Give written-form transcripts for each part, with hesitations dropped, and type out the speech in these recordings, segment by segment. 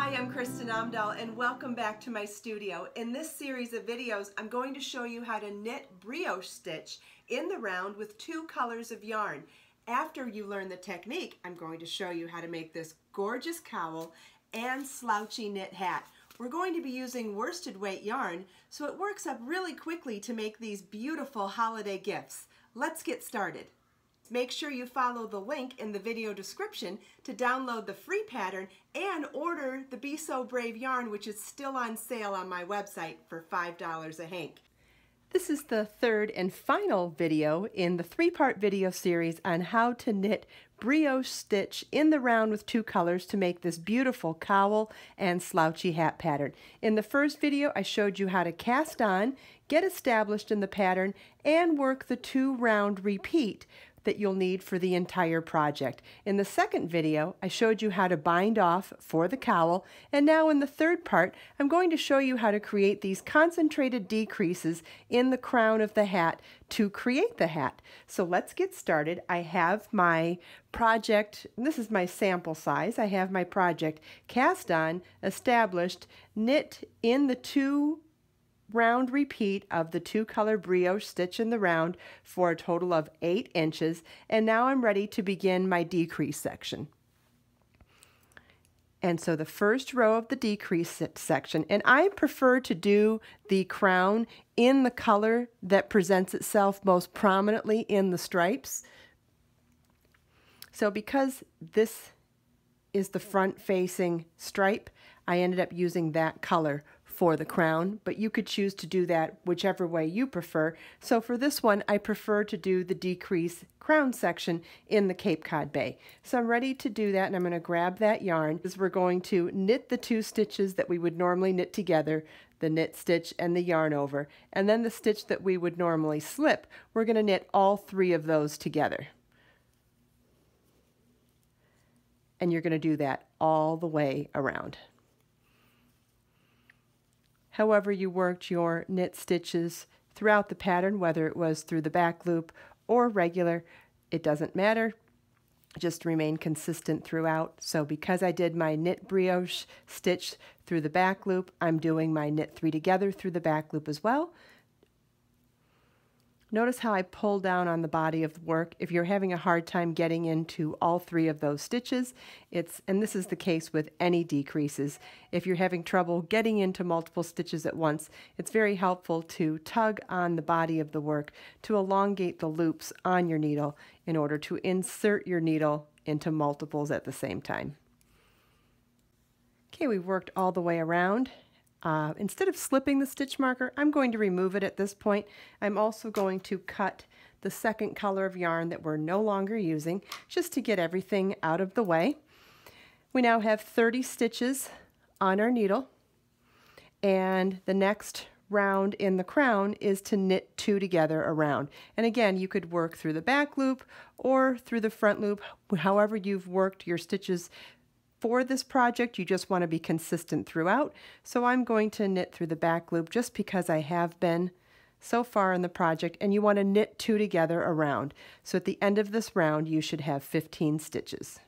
Hi, I'm Kristin Omdahl and welcome back to my studio. In this series of videos, I'm going to show you how to knit brioche stitch in the round with 2 colors of yarn. After you learn the technique, I'm going to show you how to make this gorgeous cowl and slouchy knit hat. We're going to be using worsted weight yarn, so it works up really quickly to make these beautiful holiday gifts. Let's get started. Make sure you follow the link in the video description to download the free pattern and order the Be So Brave yarn, which is still on sale on my website for $5 a hank. This is the third and final video in the 3-part video series on how to knit brioche stitch in the round with 2 colors to make this beautiful cowl and slouchy hat pattern. In the first video, I showed you how to cast on, get established in the pattern, and work the 2 round repeat that you'll need for the entire project. In the second video, I showed you how to bind off for the cowl, and now in the third part, I'm going to show you how to create these concentrated decreases in the crown of the hat to create the hat. So let's get started. I have my project, this is my sample size, I have my project cast on, established, knit in the 2 round repeat of the 2 color brioche stitch in the round for a total of 8 inches, and now I'm ready to begin my decrease section. And so the first row of the decrease section, and I prefer to do the crown in the color that presents itself most prominently in the stripes. So because this is the front facing stripe, I ended up using that color for the crown, but you could choose to do that whichever way you prefer. So for this one, I prefer to do the decrease crown section in the Cape Cod Bay. So I'm ready to do that, and I'm going to grab that yarn as we're going to knit the 2 stitches that we would normally knit together, the knit stitch and the yarn over, and then the stitch that we would normally slip, we're going to knit all 3 of those together. And you're going to do that all the way around. However you worked your knit stitches throughout the pattern, whether it was through the back loop or regular, it doesn't matter. Just remain consistent throughout. So because I did my knit brioche stitch through the back loop, I'm doing my knit 3 together through the back loop as well. Notice how I pull down on the body of the work. If you're having a hard time getting into all 3 of those stitches, and this is the case with any decreases, if you're having trouble getting into multiple stitches at once, it's very helpful to tug on the body of the work to elongate the loops on your needle in order to insert your needle into multiples at the same time. Okay, we've worked all the way around. Instead of slipping the stitch marker, I'm going to remove it at this point. I'm also going to cut the second color of yarn that we're no longer using, just to get everything out of the way. We now have 30 stitches on our needle, and the next round in the crown is to knit 2 together around. And again, you could work through the back loop or through the front loop, however you've worked your stitches. For this project, you just want to be consistent throughout, so I'm going to knit through the back loop just because I have been so far in the project, and you want to knit 2 together around. So at the end of this round, you should have 15 stitches.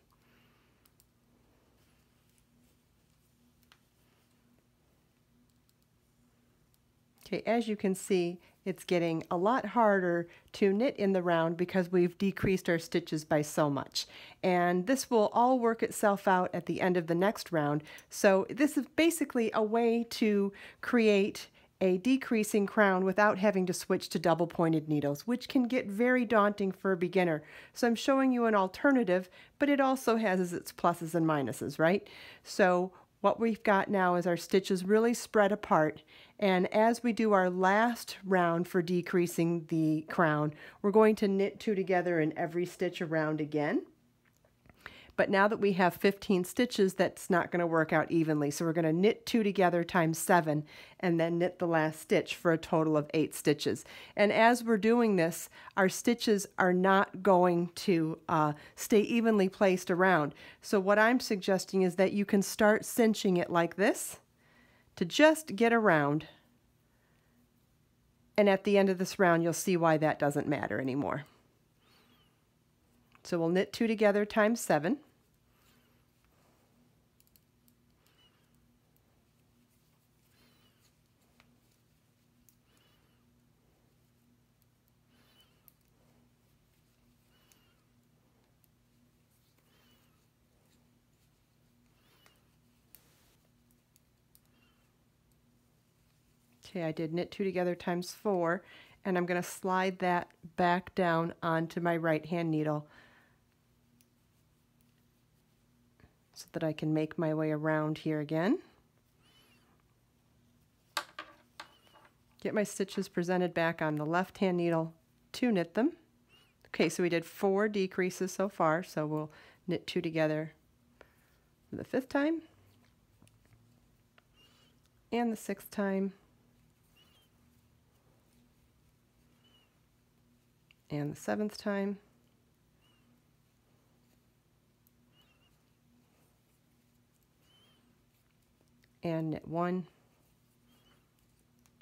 Okay, as you can see, it's getting a lot harder to knit in the round because we've decreased our stitches by so much. And this will all work itself out at the end of the next round. So this is basically a way to create a decreasing crown without having to switch to double pointed needles, which can get very daunting for a beginner. So I'm showing you an alternative, but it also has its pluses and minuses, right? So what we've got now is our stitches really spread apart, and as we do our last round for decreasing the crown, we're going to knit 2 together in every stitch around again. But now that we have 15 stitches, that's not going to work out evenly. So we're going to knit 2 together times 7 and then knit the last stitch for a total of 8 stitches. And as we're doing this, our stitches are not going to stay evenly placed around. So what I'm suggesting is that you can start cinching it like this to just get around. And at the end of this round, you'll see why that doesn't matter anymore. So we'll knit 2 together times 7. Okay, I did knit 2 together times 4, and I'm going to slide that back down onto my right hand needle so that I can make my way around here again. Get my stitches presented back on the left hand needle to knit them. Okay, so we did 4 decreases so far, so we'll knit 2 together for the 5th time and the 6th time and the 7th time and knit 1.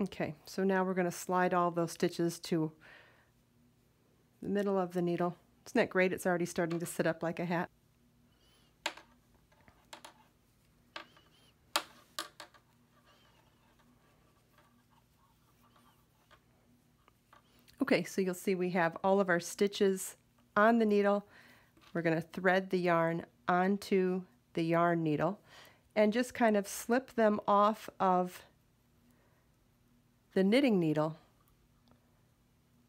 Okay, so now we're going to slide all those stitches to the middle of the needle. Isn't that great? It's already starting to sit up like a hat. Okay, so you'll see we have all of our stitches on the needle. We're going to thread the yarn onto the yarn needle and just kind of slip them off of the knitting needle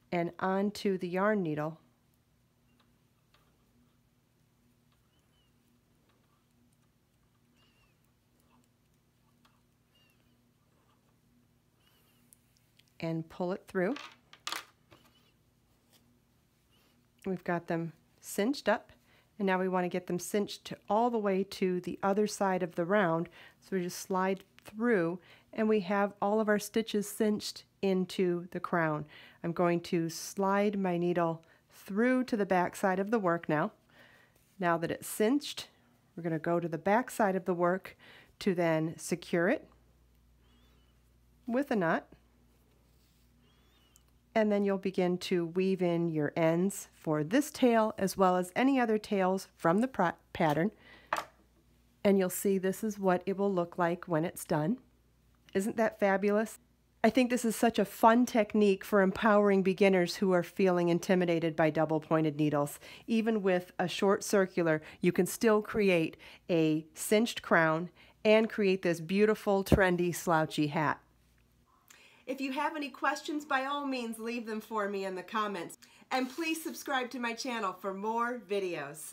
and onto the yarn needle. And pull it through. We've got them cinched up, and now we want to get them cinched all the way to the other side of the round. So we just slide through, and we have all of our stitches cinched into the crown. I'm going to slide my needle through to the back side of the work now. Now that it's cinched, we're going to go to the back side of the work to then secure it with a knot. And then you'll begin to weave in your ends for this tail as well as any other tails from the pattern. And you'll see this is what it will look like when it's done. Isn't that fabulous? I think this is such a fun technique for empowering beginners who are feeling intimidated by double-pointed needles. Even with a short circular, you can still create a cinched crown and create this beautiful, trendy, slouchy hat. If you have any questions, by all means, leave them for me in the comments. And please subscribe to my channel for more videos.